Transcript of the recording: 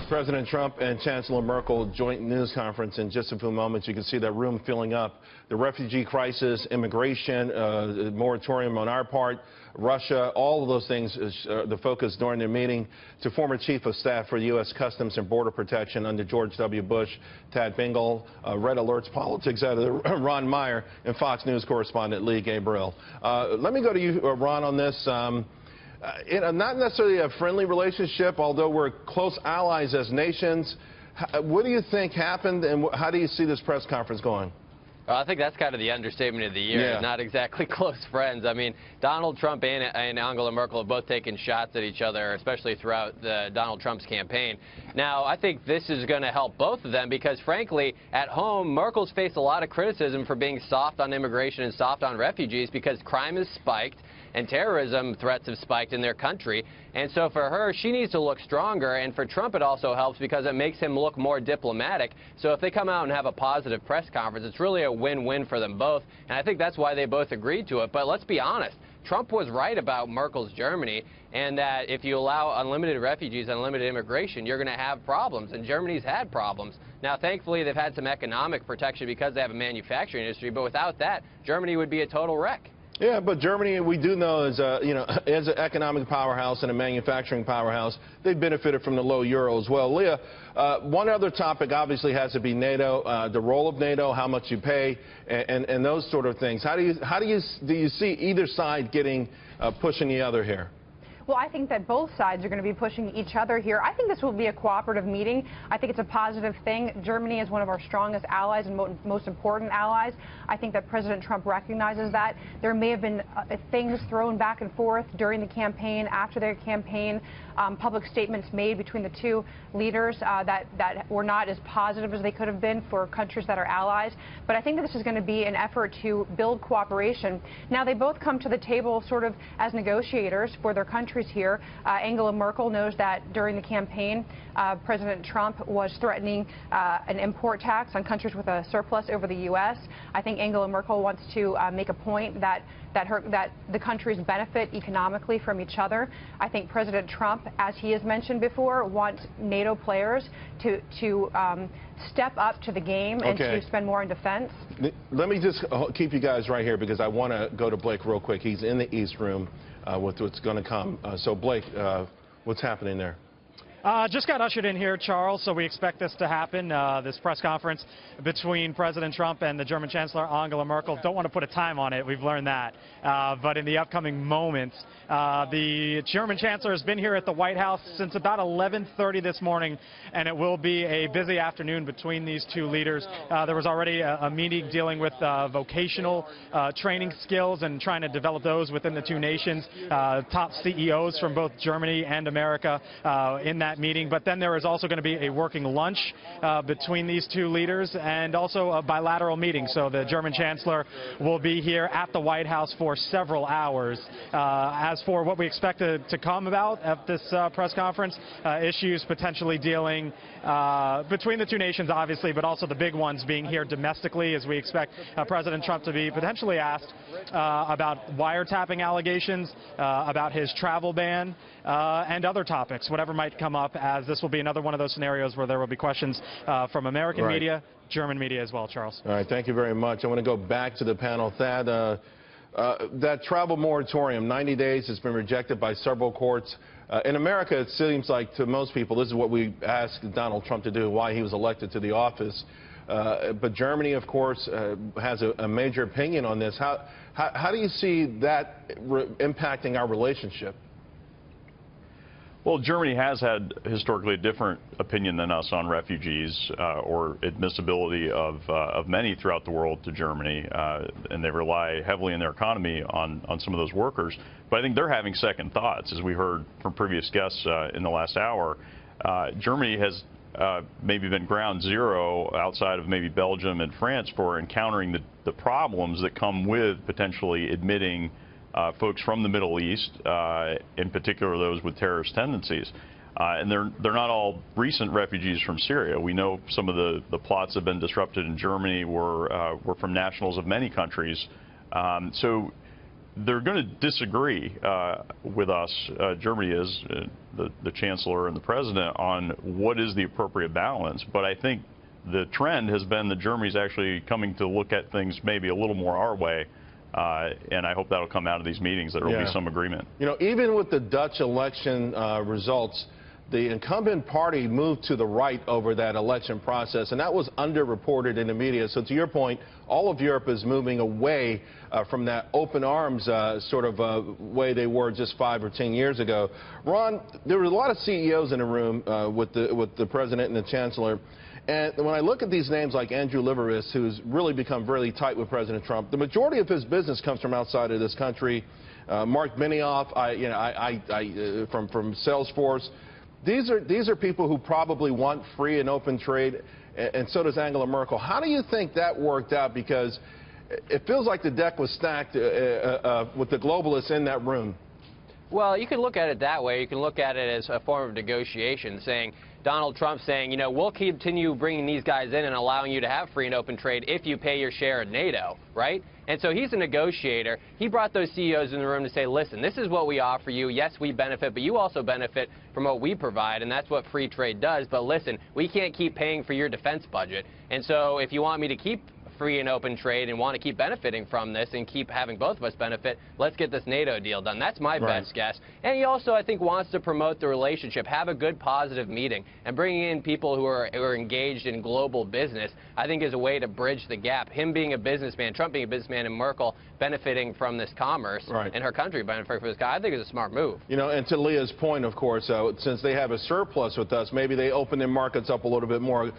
President Trump and Chancellor Merkel joint news conference in just a few moments. You can see that room filling up. The refugee crisis, immigration, moratorium on our part, Russia, all of those things is the focus during their meeting. To former Chief of Staff for U.S. Customs and Border Protection under George W. Bush, Tad Bingel, Red Alerts Politics out of Ron Meyer, and Fox News correspondent Gabrielle. Let me go to you, Ron, on this. Not necessarily a friendly relationship, although we're close allies as nations. What do you think happened, and how do you see this press conference going? Well, I think that's kind of the understatement of the year. Yeah. Not exactly close friends. I mean, Donald Trump and Angela Merkel have both taken shots at each other, especially throughout Donald Trump's campaign. Now, I think this is going to help both of them because, frankly, at home, Merkel's faced a lot of criticism for being soft on immigration and soft on refugees because crime has spiked and terrorism threats have spiked in their country. And so for her, she needs to look stronger. And for Trump, it also helps because it makes him look more diplomatic. So if they come out and have a positive press conference, it's really a win-win for them both. And I think that's why they both agreed to it. But let's be honest. Trump was right about Merkel's Germany, and that if you allow unlimited refugees, unlimited immigration, you're going to have problems, and Germany's had problems. Now, thankfully, they've had some economic protection because they have a manufacturing industry, but without that, Germany would be a total wreck. Yeah, but Germany, we do know, is as an economic powerhouse and a manufacturing powerhouse. They benefited from the low euro as well. Leah, one other topic obviously has to be NATO, the role of NATO, how much you pay, and those sort of things. Do you see either side getting pushing the other here? Well, I think that both sides are going to be pushing each other here. I think this will be a cooperative meeting. I think it's a positive thing. Germany is one of our strongest allies and most important allies. I think that President Trump recognizes that. There may have been things thrown back and forth during the campaign, after their campaign, public statements made between the two leaders that were not as positive as they could have been for countries that are allies. But I think that this is going to be an effort to build cooperation. Now, they both come to the table sort of as negotiators for their countries here. Angela Merkel knows that during the campaign, President Trump was threatening an import tax on countries with a surplus over the U.S. I think Angela Merkel wants to make a point that the countries benefit economically from each other. I think President Trump, as he has mentioned before, wants NATO players to step up to the game and to spend more on defense. Let me just keep you guys right here because I want to go to Blake real quick. He's in the East Room with what's going to come. So, Blake, what's happening there? Just got ushered in here, Charles, so we expect this to happen, this press conference between President Trump and the German Chancellor Angela Merkel. Don't want to put a time on it, we've learned that. But in the upcoming moments, the German Chancellor has been here at the White House since about 11:30 this morning, and it will be a busy afternoon between these two leaders. There was already a meeting dealing with vocational training skills and trying to develop those within the two nations. Top CEOs from both Germany and America in that meeting, but then there is also going to be a working lunch between these two leaders and also a bilateral meeting. So the German Chancellor will be here at the White House for several hours. As for what we expect to come about at this press conference, issues potentially dealing between the two nations, obviously, but also the big ones being here domestically, as we expect President Trump to be potentially asked about wiretapping allegations, about his travel ban, and other topics, whatever might come up, as this will be another one of those scenarios where there will be questions from American media, German media as well, Charles. All right, thank you very much. I want to go back to the panel. Thad, that travel moratorium, 90 days, has been rejected by several courts. In America, it seems like to most people, this is what we asked Donald Trump to do, why he was elected to the office. But Germany, of course, has a major opinion on this. How do you see that impacting our relationship? Well, Germany has had historically a different opinion than us on refugees or admissibility of many throughout the world to Germany, and they rely heavily in their economy on some of those workers. But I think they're having second thoughts, as we heard from previous guests in the last hour. Germany has maybe been ground zero outside of maybe Belgium and France for encountering the problems that come with potentially admitting folks from the Middle East, in particular those with terrorist tendencies. And they're not all recent refugees from Syria. We know some of the plots that have been disrupted in Germany were from nationals of many countries. So they're going to disagree with us, Germany is, the Chancellor and the President, on what is the appropriate balance. But I think the trend has been that Germany's actually coming to look at things maybe a little more our way, and I hope that'll come out of these meetings, that there will be some agreement. You know, even with the Dutch election results, the incumbent party moved to the right over that election process, and that was underreported in the media. So to your point, all of Europe is moving away from that open arms sort of way they were just 5 or 10 years ago. Ron, there were a lot of CEOs in the room with the President and the Chancellor. And when I look at these names like Andrew Liveris, who's really become really tight with President Trump, the majority of his business comes from outside of this country. Mark Benioff, from Salesforce. These are people who probably want free and open trade, and so does Angela Merkel. How do you think that worked out? Because it feels like the deck was stacked with the globalists in that room. Well, you can look at it that way. You can look at it as a form of negotiation, saying Donald Trump saying, you know, we'll continue bringing these guys in and allowing you to have free and open trade if you pay your share of NATO, right? And so he's a negotiator. He brought those CEOs in the room to say, listen, this is what we offer you. Yes, we benefit, but you also benefit from what we provide, and that's what free trade does. But listen, we can't keep paying for your defense budget. And so if you want me to keep free and open trade and want to keep benefiting from this and keep having both of us benefit, let's get this NATO deal done. That's my best guess. And he also, I think, wants to promote the relationship, have a good, positive meeting, and bringing in people who are engaged in global business, I think, is a way to bridge the gap. Him being a businessman, Trump being a businessman, and Merkel benefiting from this commerce, and her country benefiting from this, I think is a smart move. You know, and to Leah's point, of course, since they have a surplus with us, maybe they open their markets up a little bit more.